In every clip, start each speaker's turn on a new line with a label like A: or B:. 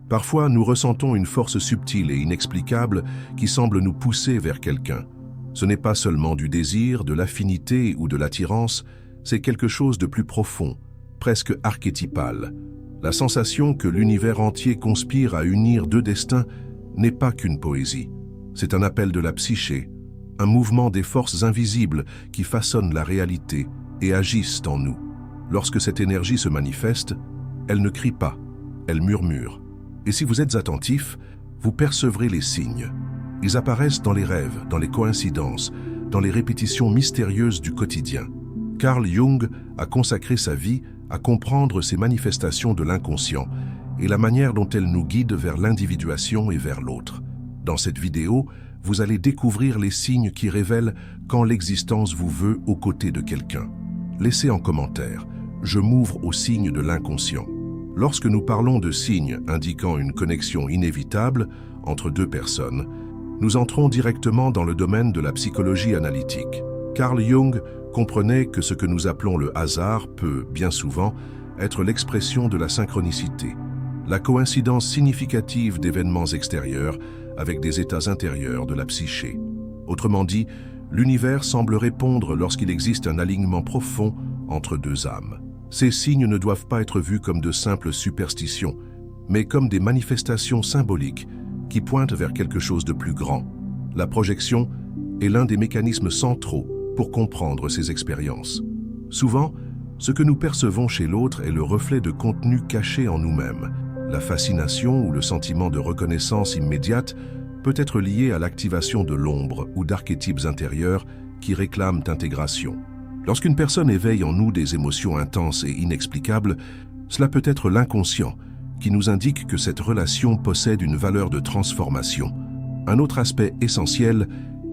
A: Parfois, nous ressentons une force subtile et inexplicable qui semble nous pousser vers quelqu'un. Ce n'est pas seulement du désir, de l'affinité ou de l'attirance, c'est quelque chose de plus profond, presque archétypal. La sensation que l'univers entier conspire à unir deux destins n'est pas qu'une poésie. C'est un appel de la psyché, un mouvement des forces invisibles qui façonnent la réalité et agissent en nous. Lorsque cette énergie se manifeste, elle ne crie pas, elle murmure. Et si vous êtes attentif, vous percevrez les signes. Ils apparaissent dans les rêves, dans les coïncidences, dans les répétitions mystérieuses du quotidien. Carl Jung a consacré sa vie à comprendre ces manifestations de l'inconscient et la manière dont elles nous guident vers l'individuation et vers l'autre. Dans cette vidéo, vous allez découvrir les signes qui révèlent quand l'existence vous veut aux côtés de quelqu'un. Laissez en commentaire « Je m'ouvre aux signes de l'inconscient ». Lorsque nous parlons de signes indiquant une connexion inévitable entre deux personnes, nous entrons directement dans le domaine de la psychologie analytique. Carl Jung comprenait que ce que nous appelons le hasard peut, bien souvent, être l'expression de la synchronicité, la coïncidence significative d'événements extérieurs avec des états intérieurs de la psyché. Autrement dit, l'univers semble répondre lorsqu'il existe un alignement profond entre deux âmes. Ces signes ne doivent pas être vus comme de simples superstitions, mais comme des manifestations symboliques qui pointent vers quelque chose de plus grand. La projection est l'un des mécanismes centraux pour comprendre ces expériences. Souvent, ce que nous percevons chez l'autre est le reflet de contenus cachés en nous-mêmes. La fascination ou le sentiment de reconnaissance immédiate peut être lié à l'activation de l'ombre ou d'archétypes intérieurs qui réclament intégration. Lorsqu'une personne éveille en nous des émotions intenses et inexplicables, cela peut être l'inconscient qui nous indique que cette relation possède une valeur de transformation. Un autre aspect essentiel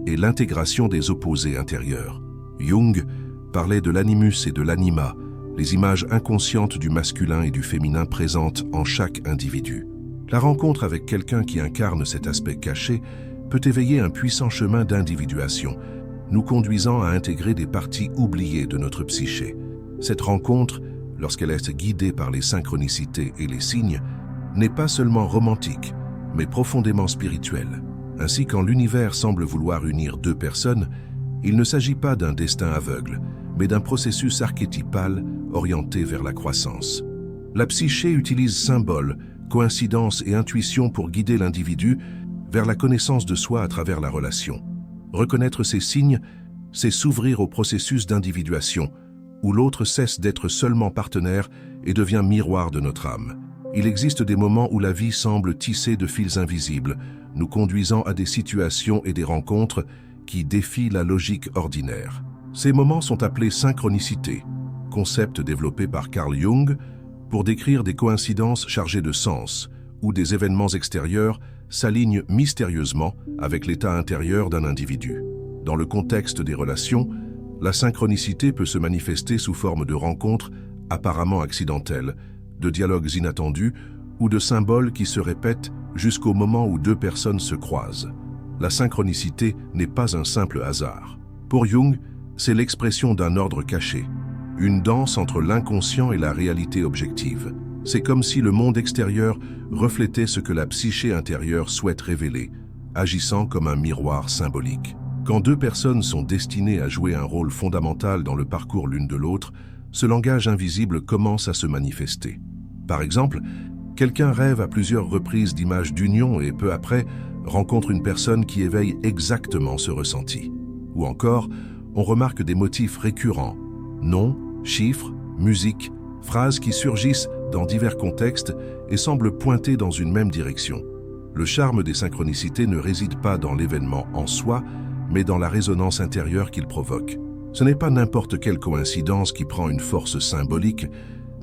A: est l'intégration des opposés intérieurs. Jung parlait de l'animus et de l'anima, les images inconscientes du masculin et du féminin présentes en chaque individu. La rencontre avec quelqu'un qui incarne cet aspect caché peut éveiller un puissant chemin d'individuation, nous conduisant à intégrer des parties oubliées de notre psyché. Cette rencontre, lorsqu'elle est guidée par les synchronicités et les signes, n'est pas seulement romantique, mais profondément spirituelle. Ainsi, quand l'univers semble vouloir unir deux personnes, il ne s'agit pas d'un destin aveugle, mais d'un processus archétypal orienté vers la croissance. La psyché utilise symboles, coïncidences et intuitions pour guider l'individu vers la connaissance de soi à travers la relation. Reconnaître ces signes, c'est s'ouvrir au processus d'individuation, où l'autre cesse d'être seulement partenaire et devient miroir de notre âme. Il existe des moments où la vie semble tissée de fils invisibles, nous conduisant à des situations et des rencontres qui défient la logique ordinaire. Ces moments sont appelés synchronicité, concept développé par Carl Jung pour décrire des coïncidences chargées de sens, où des événements extérieurs s'alignent mystérieusement avec l'état intérieur d'un individu. Dans le contexte des relations, la synchronicité peut se manifester sous forme de rencontres apparemment accidentelles, de dialogues inattendus ou de symboles qui se répètent jusqu'au moment où deux personnes se croisent. La synchronicité n'est pas un simple hasard. Pour Jung, c'est l'expression d'un ordre caché, une danse entre l'inconscient et la réalité objective. C'est comme si le monde extérieur reflétait ce que la psyché intérieure souhaite révéler, agissant comme un miroir symbolique. Quand deux personnes sont destinées à jouer un rôle fondamental dans le parcours l'une de l'autre, ce langage invisible commence à se manifester. Par exemple, quelqu'un rêve à plusieurs reprises d'images d'union et peu après rencontre une personne qui éveille exactement ce ressenti. Ou encore, on remarque des motifs récurrents, noms, chiffres, musique, phrases qui surgissent dans divers contextes et semblent pointer dans une même direction. Le charme des synchronicités ne réside pas dans l'événement en soi, mais dans la résonance intérieure qu'il provoque. Ce n'est pas n'importe quelle coïncidence qui prend une force symbolique,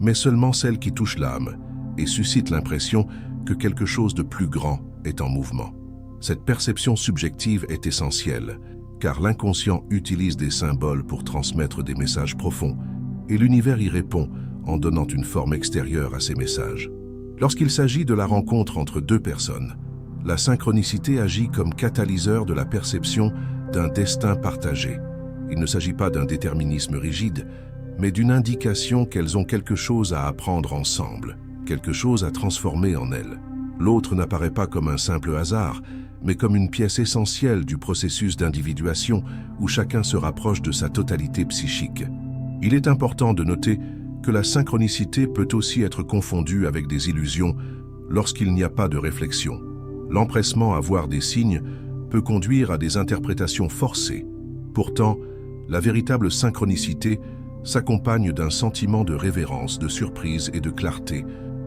A: mais seulement celle qui touche l'âme et suscite l'impression que quelque chose de plus grand est en mouvement. Cette perception subjective est essentielle, car l'inconscient utilise des symboles pour transmettre des messages profonds, et l'univers y répond en donnant une forme extérieure à ces messages. Lorsqu'il s'agit de la rencontre entre deux personnes, la synchronicité agit comme catalyseur de la perception d'un destin partagé. Il ne s'agit pas d'un déterminisme rigide, mais d'une indication qu'elles ont quelque chose à apprendre ensemble, quelque chose à transformer en elles. L'autre n'apparaît pas comme un simple hasard, mais comme une pièce essentielle du processus d'individuation où chacun se rapproche de sa totalité psychique. Il est important de noter que la synchronicité peut aussi être confondue avec des illusions lorsqu'il n'y a pas de réflexion. L'empressement à voir des signes peut conduire à des interprétations forcées. Pourtant, la véritable synchronicité s'accompagne d'un sentiment de révérence, de surprise et de clarté,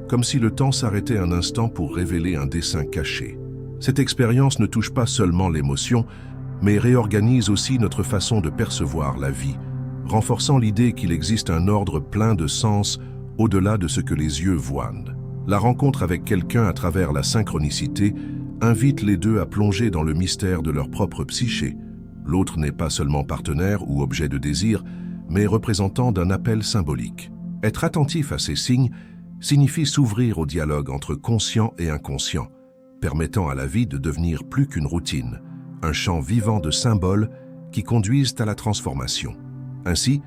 A: comme si le temps s'arrêtait un instant pour révéler un dessein caché. Cette expérience ne touche pas seulement l'émotion, mais réorganise aussi notre façon de percevoir la vie, renforçant l'idée qu'il existe un ordre plein de sens au-delà de ce que les yeux voient. La rencontre avec quelqu'un à travers la synchronicité invite les deux à plonger dans le mystère de leur propre psyché. L'autre n'est pas seulement partenaire ou objet de désir, mais représentant d'un appel symbolique. Être attentif à ces signes signifie s'ouvrir au dialogue entre conscient et inconscient, permettant à la vie de devenir plus qu'une routine, un champ vivant de symboles qui conduisent à la transformation. Ainsi,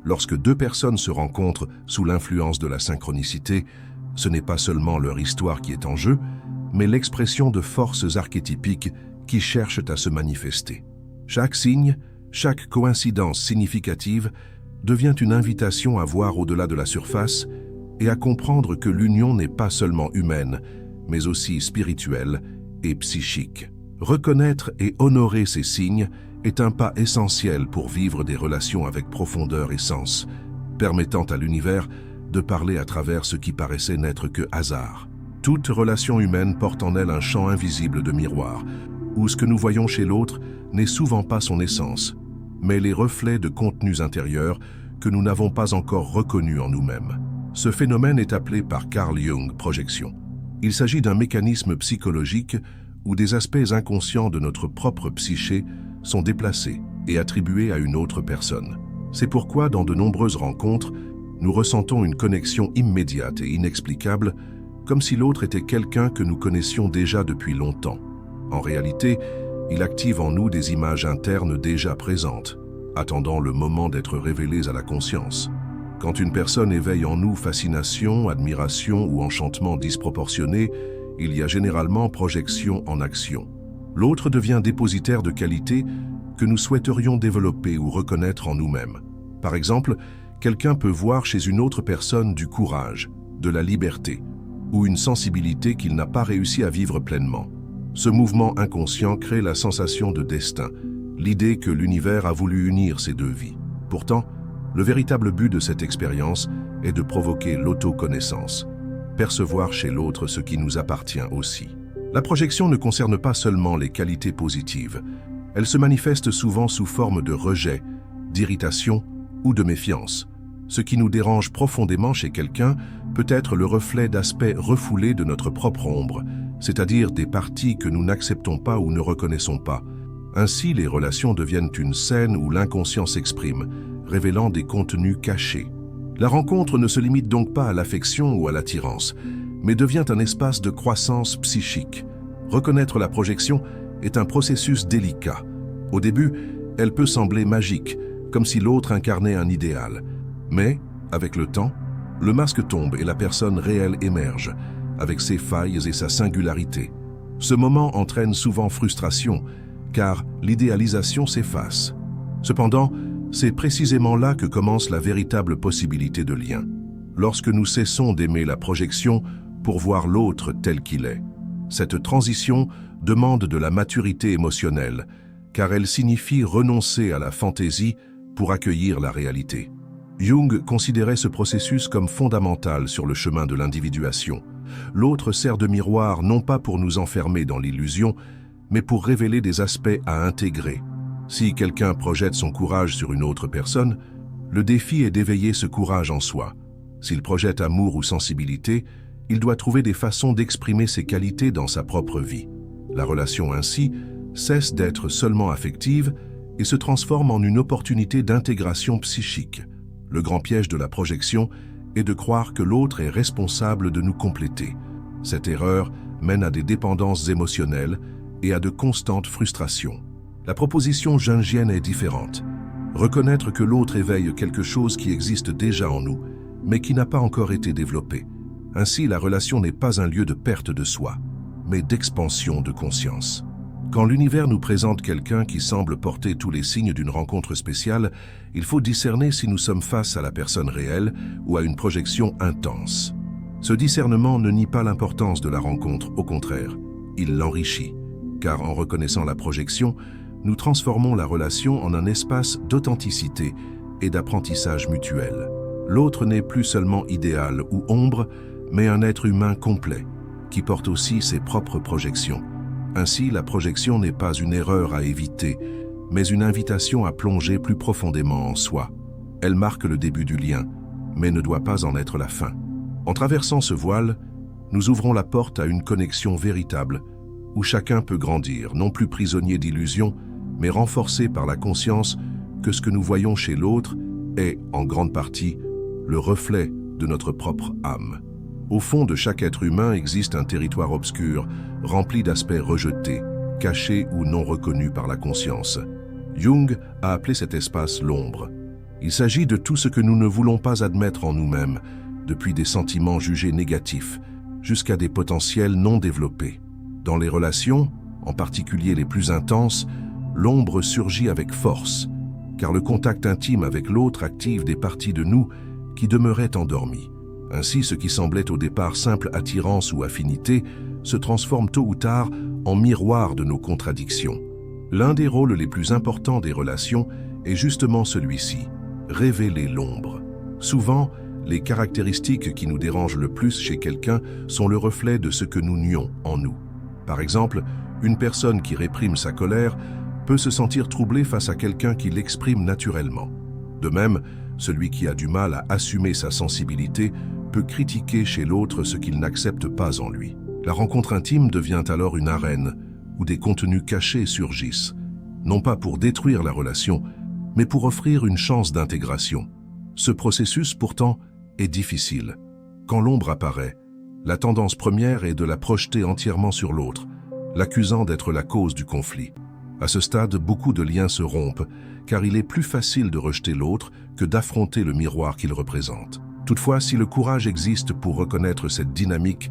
A: lorsque deux personnes se rencontrent sous l'influence de la synchronicité, ce n'est pas seulement leur histoire qui est en jeu, mais l'expression de forces archétypiques qui cherchent à se manifester. Chaque signe, chaque coïncidence significative devient une invitation à voir au-delà de la surface et à comprendre que l'union n'est pas seulement humaine, mais aussi spirituelle et psychique. Reconnaître et honorer ces signes est un pas essentiel pour vivre des relations avec profondeur et sens, permettant à l'univers de parler à travers ce qui paraissait n'être que hasard. Toute relation humaine porte en elle un champ invisible de miroir, où ce que nous voyons chez l'autre n'est souvent pas son essence, mais les reflets de contenus intérieurs que nous n'avons pas encore reconnus en nous-mêmes. Ce phénomène est appelé par Carl Jung projection. Il s'agit d'un mécanisme psychologique où des aspects inconscients de notre propre psyché sont déplacés et attribués à une autre personne. C'est pourquoi, dans de nombreuses rencontres, nous ressentons une connexion immédiate et inexplicable, comme si l'autre était quelqu'un que nous connaissions déjà depuis longtemps. En réalité, il active en nous des images internes déjà présentes, attendant le moment d'être révélées à la conscience. Quand une personne éveille en nous fascination, admiration ou enchantement disproportionné, il y a généralement projection en action. L'autre devient dépositaire de qualités que nous souhaiterions développer ou reconnaître en nous-mêmes. Par exemple, quelqu'un peut voir chez une autre personne du courage, de la liberté, ou une sensibilité qu'il n'a pas réussi à vivre pleinement. Ce mouvement inconscient crée la sensation de destin, l'idée que l'univers a voulu unir ces deux vies. Pourtant, le véritable but de cette expérience est de provoquer l'autoconnaissance, percevoir chez l'autre ce qui nous appartient aussi. La projection ne concerne pas seulement les qualités positives, elle se manifeste souvent sous forme de rejet, d'irritation ou de méfiance. Ce qui nous dérange profondément chez quelqu'un peut être le reflet d'aspects refoulés de notre propre ombre, c'est-à-dire des parties que nous n'acceptons pas ou ne reconnaissons pas. Ainsi, les relations deviennent une scène où l'inconscient s'exprime, révélant des contenus cachés. La rencontre ne se limite donc pas à l'affection ou à l'attirance, mais devient un espace de croissance psychique. Reconnaître la projection est un processus délicat. Au début, elle peut sembler magique, comme si l'autre incarnait un idéal. Mais, avec le temps, le masque tombe et la personne réelle émerge, avec ses failles et sa singularité. Ce moment entraîne souvent frustration, car l'idéalisation s'efface. Cependant, c'est précisément là que commence la véritable possibilité de lien, lorsque nous cessons d'aimer la projection pour voir l'autre tel qu'il est. Cette transition demande de la maturité émotionnelle, car elle signifie renoncer à la fantaisie pour accueillir la réalité. Jung considérait ce processus comme fondamental sur le chemin de l'individuation. L'autre sert de miroir non pas pour nous enfermer dans l'illusion, mais pour révéler des aspects à intégrer. Si quelqu'un projette son courage sur une autre personne, le défi est d'éveiller ce courage en soi. S'il projette amour ou sensibilité, il doit trouver des façons d'exprimer ses qualités dans sa propre vie. La relation ainsi cesse d'être seulement affective et se transforme en une opportunité d'intégration psychique. Le grand piège de la projection est de croire que l'autre est responsable de nous compléter. Cette erreur mène à des dépendances émotionnelles et à de constantes frustrations. La proposition jungienne est différente. Reconnaître que l'autre éveille quelque chose qui existe déjà en nous, mais qui n'a pas encore été développé. Ainsi, la relation n'est pas un lieu de perte de soi. mais d'expansion de conscience. Quand l'univers nous présente quelqu'un qui semble porter tous les signes d'une rencontre spéciale, il faut discerner si nous sommes face à la personne réelle ou à une projection intense. Ce discernement ne nie pas l'importance de la rencontre, au contraire, il l'enrichit, car en reconnaissant la projection, nous transformons la relation en un espace d'authenticité et d'apprentissage mutuel. L'autre n'est plus seulement idéal ou ombre, mais un être humain complet, qui porte aussi ses propres projections. Ainsi, la projection n'est pas une erreur à éviter, mais une invitation à plonger plus profondément en soi. Elle marque le début du lien, mais ne doit pas en être la fin. En traversant ce voile, nous ouvrons la porte à une connexion véritable, où chacun peut grandir, non plus prisonnier d'illusions, mais renforcé par la conscience que ce que nous voyons chez l'autre est, en grande partie, le reflet de notre propre âme. Au fond de chaque être humain existe un territoire obscur, rempli d'aspects rejetés, cachés ou non reconnus par la conscience. Jung a appelé cet espace l'ombre. Il s'agit de tout ce que nous ne voulons pas admettre en nous-mêmes, depuis des sentiments jugés négatifs, jusqu'à des potentiels non développés. Dans les relations, en particulier les plus intenses, l'ombre surgit avec force, car le contact intime avec l'autre active des parties de nous qui demeuraient endormies. Ainsi, ce qui semblait au départ simple attirance ou affinité se transforme tôt ou tard en miroir de nos contradictions. L'un des rôles les plus importants des relations est justement celui-ci, révéler l'ombre. Souvent, les caractéristiques qui nous dérangent le plus chez quelqu'un sont le reflet de ce que nous nions en nous. Par exemple, une personne qui réprime sa colère peut se sentir troublée face à quelqu'un qui l'exprime naturellement. De même, celui qui a du mal à assumer sa sensibilité peut critiquer chez l'autre ce qu'il n'accepte pas en lui. La rencontre intime devient alors une arène où des contenus cachés surgissent, non pas pour détruire la relation, mais pour offrir une chance d'intégration. Ce processus, pourtant, est difficile. Quand l'ombre apparaît, la tendance première est de la projeter entièrement sur l'autre, l'accusant d'être la cause du conflit. À ce stade, beaucoup de liens se rompent, car il est plus facile de rejeter l'autre que d'affronter le miroir qu'il représente. Toutefois, si le courage existe pour reconnaître cette dynamique,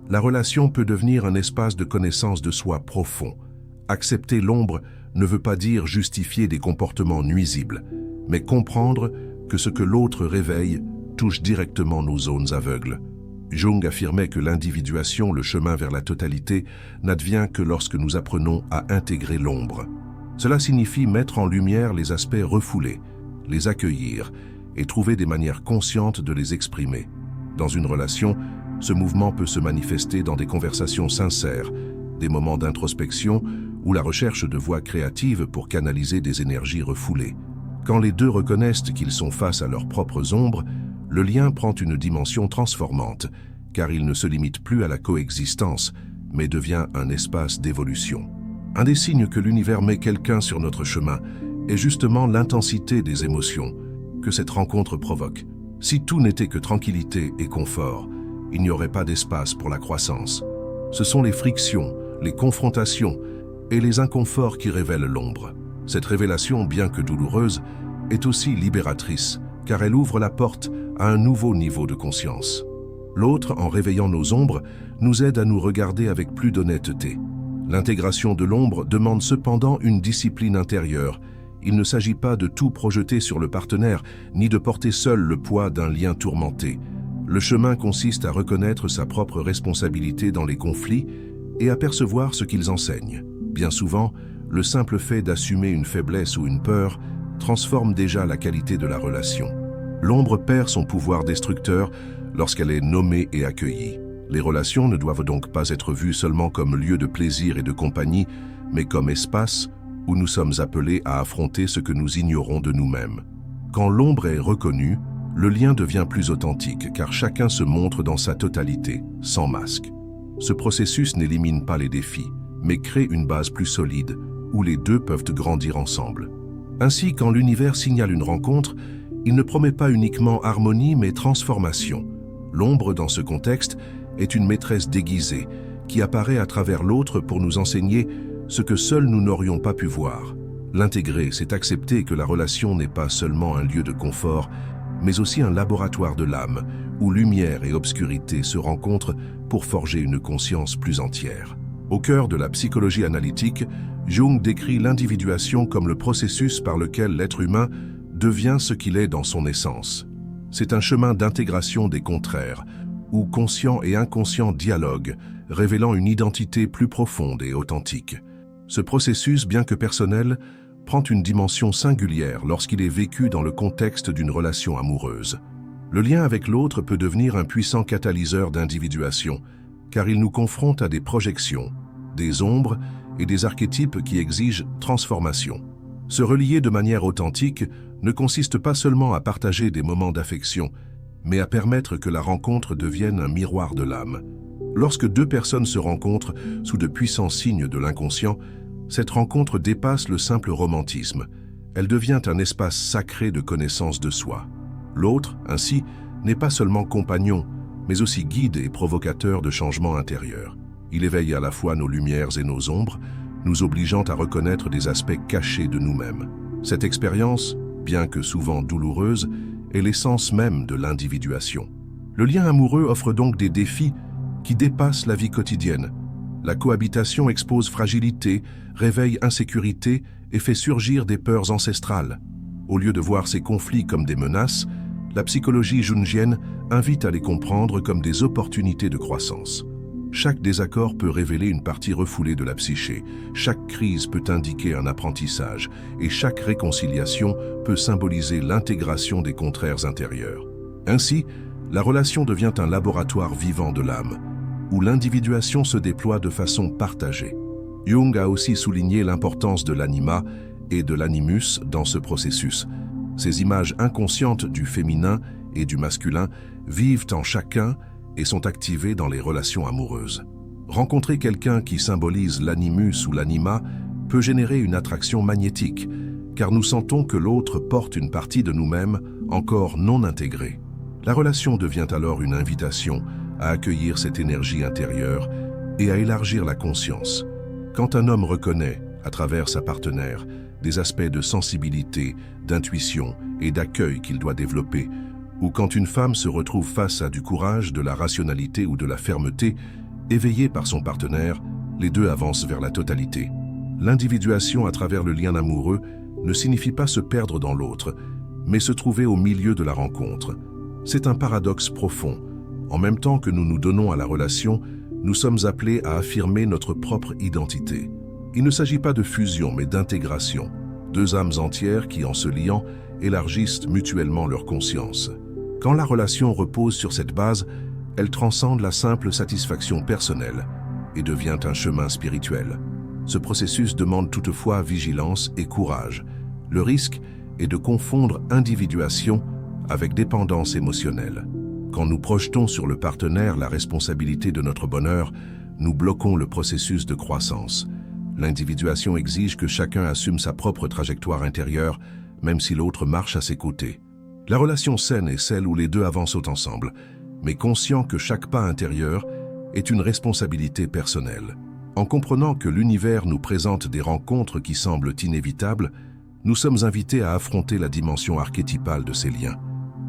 A: la relation peut devenir un espace de connaissance de soi profond. Accepter l'ombre ne veut pas dire justifier des comportements nuisibles, mais comprendre que ce que l'autre réveille touche directement nos zones aveugles. Jung affirmait que l'individuation, le chemin vers la totalité, n'advient que lorsque nous apprenons à intégrer l'ombre. Cela signifie mettre en lumière les aspects refoulés, les accueillir et trouver des manières conscientes de les exprimer. Dans une relation, ce mouvement peut se manifester dans des conversations sincères, des moments d'introspection ou la recherche de voies créatives pour canaliser des énergies refoulées. Quand les deux reconnaissent qu'ils sont face à leurs propres ombres, le lien prend une dimension transformante, car il ne se limite plus à la coexistence, mais devient un espace d'évolution. Un des signes que l'univers met quelqu'un sur notre chemin est justement l'intensité des émotions que cette rencontre provoque. Si tout n'était que tranquillité et confort, il n'y aurait pas d'espace pour la croissance. Ce sont les frictions, les confrontations et les inconforts qui révèlent l'ombre. Cette révélation, bien que douloureuse, est aussi libératrice, car elle ouvre la porte à un nouveau niveau de conscience. L'autre, en réveillant nos ombres, nous aide à nous regarder avec plus d'honnêteté. L'intégration de l'ombre demande cependant une discipline intérieure. Il ne s'agit pas de tout projeter sur le partenaire, ni de porter seul le poids d'un lien tourmenté. Le chemin consiste à reconnaître sa propre responsabilité dans les conflits et à percevoir ce qu'ils enseignent. Bien souvent, le simple fait d'assumer une faiblesse ou une peur transforme déjà la qualité de la relation. L'ombre perd son pouvoir destructeur lorsqu'elle est nommée et accueillie. Les relations ne doivent donc pas être vues seulement comme lieu de plaisir et de compagnie, mais comme espace où nous sommes appelés à affronter ce que nous ignorons de nous-mêmes. Quand l'ombre est reconnue, le lien devient plus authentique, car chacun se montre dans sa totalité, sans masque. Ce processus n'élimine pas les défis, mais crée une base plus solide, où les deux peuvent grandir ensemble. Ainsi, quand l'univers signale une rencontre, il ne promet pas uniquement harmonie, mais transformation. L'ombre, dans ce contexte, est une maîtresse déguisée, qui apparaît à travers l'autre pour nous enseigner ce que seuls nous n'aurions pas pu voir. L'intégrer, c'est accepter que la relation n'est pas seulement un lieu de confort, mais aussi un laboratoire de l'âme, où lumière et obscurité se rencontrent pour forger une conscience plus entière. Au cœur de la psychologie analytique, Jung décrit l'individuation comme le processus par lequel l'être humain devient ce qu'il est dans son essence. C'est un chemin d'intégration des contraires, où conscient et inconscient dialoguent, révélant une identité plus profonde et authentique. Ce processus, bien que personnel, prend une dimension singulière lorsqu'il est vécu dans le contexte d'une relation amoureuse. Le lien avec l'autre peut devenir un puissant catalyseur d'individuation, car il nous confronte à des projections, des ombres et des archétypes qui exigent transformation. Se relier de manière authentique ne consiste pas seulement à partager des moments d'affection, mais à permettre que la rencontre devienne un miroir de l'âme. Lorsque deux personnes se rencontrent sous de puissants signes de l'inconscient, cette rencontre dépasse le simple romantisme. Elle devient un espace sacré de connaissance de soi. L'autre, ainsi, n'est pas seulement compagnon, mais aussi guide et provocateur de changements intérieurs. Il éveille à la fois nos lumières et nos ombres, nous obligeant à reconnaître des aspects cachés de nous-mêmes. Cette expérience, bien que souvent douloureuse, est l'essence même de l'individuation. Le lien amoureux offre donc des défis qui dépassent la vie quotidienne. La cohabitation expose fragilité, réveille insécurité et fait surgir des peurs ancestrales. Au lieu de voir ces conflits comme des menaces, la psychologie jungienne invite à les comprendre comme des opportunités de croissance. Chaque désaccord peut révéler une partie refoulée de la psyché, chaque crise peut indiquer un apprentissage, et chaque réconciliation peut symboliser l'intégration des contraires intérieurs. Ainsi, la relation devient un laboratoire vivant de l'âme, où l'individuation se déploie de façon partagée. Jung a aussi souligné l'importance de l'anima et de l'animus dans ce processus. Ces images inconscientes du féminin et du masculin vivent en chacun et sont activées dans les relations amoureuses. Rencontrer quelqu'un qui symbolise l'animus ou l'anima peut générer une attraction magnétique, car nous sentons que l'autre porte une partie de nous-mêmes encore non intégrée. La relation devient alors une invitation à accueillir cette énergie intérieure et à élargir la conscience. Quand un homme reconnaît, à travers sa partenaire, des aspects de sensibilité, d'intuition et d'accueil qu'il doit développer, ou quand une femme se retrouve face à du courage, de la rationalité ou de la fermeté, éveillée par son partenaire, les deux avancent vers la totalité. L'individuation à travers le lien amoureux ne signifie pas se perdre dans l'autre, mais se trouver au milieu de la rencontre. C'est un paradoxe profond. En même temps que nous nous donnons à la relation, nous sommes appelés à affirmer notre propre identité. Il ne s'agit pas de fusion, mais d'intégration. Deux âmes entières qui, en se liant, élargissent mutuellement leur conscience. Quand la relation repose sur cette base, elle transcende la simple satisfaction personnelle et devient un chemin spirituel. Ce processus demande toutefois vigilance et courage. Le risque est de confondre individuation avec dépendance émotionnelle. Quand nous projetons sur le partenaire la responsabilité de notre bonheur, nous bloquons le processus de croissance. L'individuation exige que chacun assume sa propre trajectoire intérieure, même si l'autre marche à ses côtés. La relation saine est celle où les deux avancent ensemble, mais conscient que chaque pas intérieur est une responsabilité personnelle. En comprenant que l'univers nous présente des rencontres qui semblent inévitables, nous sommes invités à affronter la dimension archétypale de ces liens.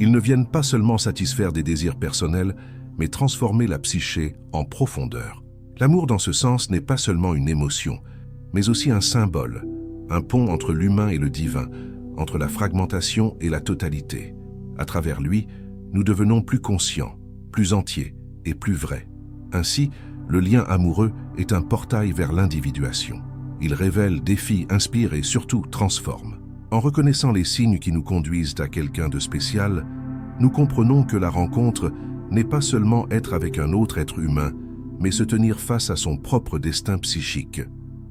A: Ils ne viennent pas seulement satisfaire des désirs personnels, mais transformer la psyché en profondeur. L'amour dans ce sens n'est pas seulement une émotion, mais aussi un symbole, un pont entre l'humain et le divin, entre la fragmentation et la totalité. À travers lui, nous devenons plus conscients, plus entiers et plus vrais. Ainsi, le lien amoureux est un portail vers l'individuation. Il révèle, défie, inspire et surtout transforme. En reconnaissant les signes qui nous conduisent à quelqu'un de spécial, nous comprenons que la rencontre n'est pas seulement être avec un autre être humain, mais se tenir face à son propre destin psychique.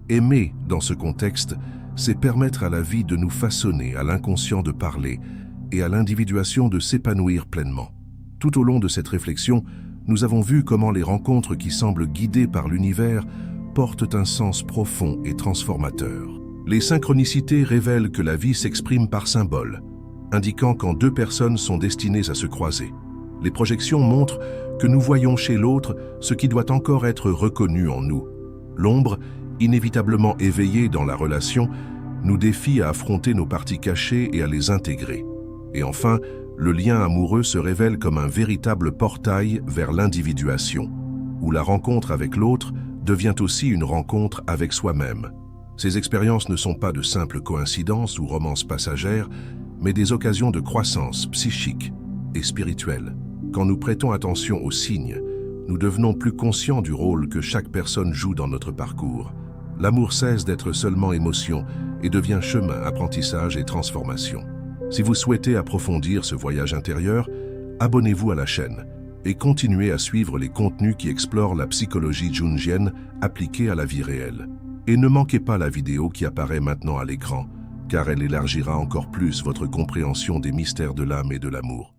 A: Aimer, dans ce contexte, c'est permettre à la vie de nous façonner, à l'inconscient de parler et à l'individuation de s'épanouir pleinement. Tout au long de cette réflexion, nous avons vu comment les rencontres qui semblent guidées par l'univers portent un sens profond et transformateur. Les synchronicités révèlent que la vie s'exprime par symboles, indiquant quand deux personnes sont destinées à se croiser. Les projections montrent que nous voyons chez l'autre ce qui doit encore être reconnu en nous. L'ombre, inévitablement éveillée dans la relation, nous défie à affronter nos parties cachées et à les intégrer. Et enfin, le lien amoureux se révèle comme un véritable portail vers l'individuation, où la rencontre avec l'autre devient aussi une rencontre avec soi-même. Ces expériences ne sont pas de simples coïncidences ou romances passagères, mais des occasions de croissance psychique et spirituelle. Quand nous prêtons attention aux signes, nous devenons plus conscients du rôle que chaque personne joue dans notre parcours. L'amour cesse d'être seulement émotion et devient chemin, apprentissage et transformation. Si vous souhaitez approfondir ce voyage intérieur, abonnez-vous à la chaîne et continuez à suivre les contenus qui explorent la psychologie jungienne appliquée à la vie réelle. Et ne manquez pas la vidéo qui apparaît maintenant à l'écran, car elle élargira encore plus votre compréhension des mystères de l'âme et de l'amour.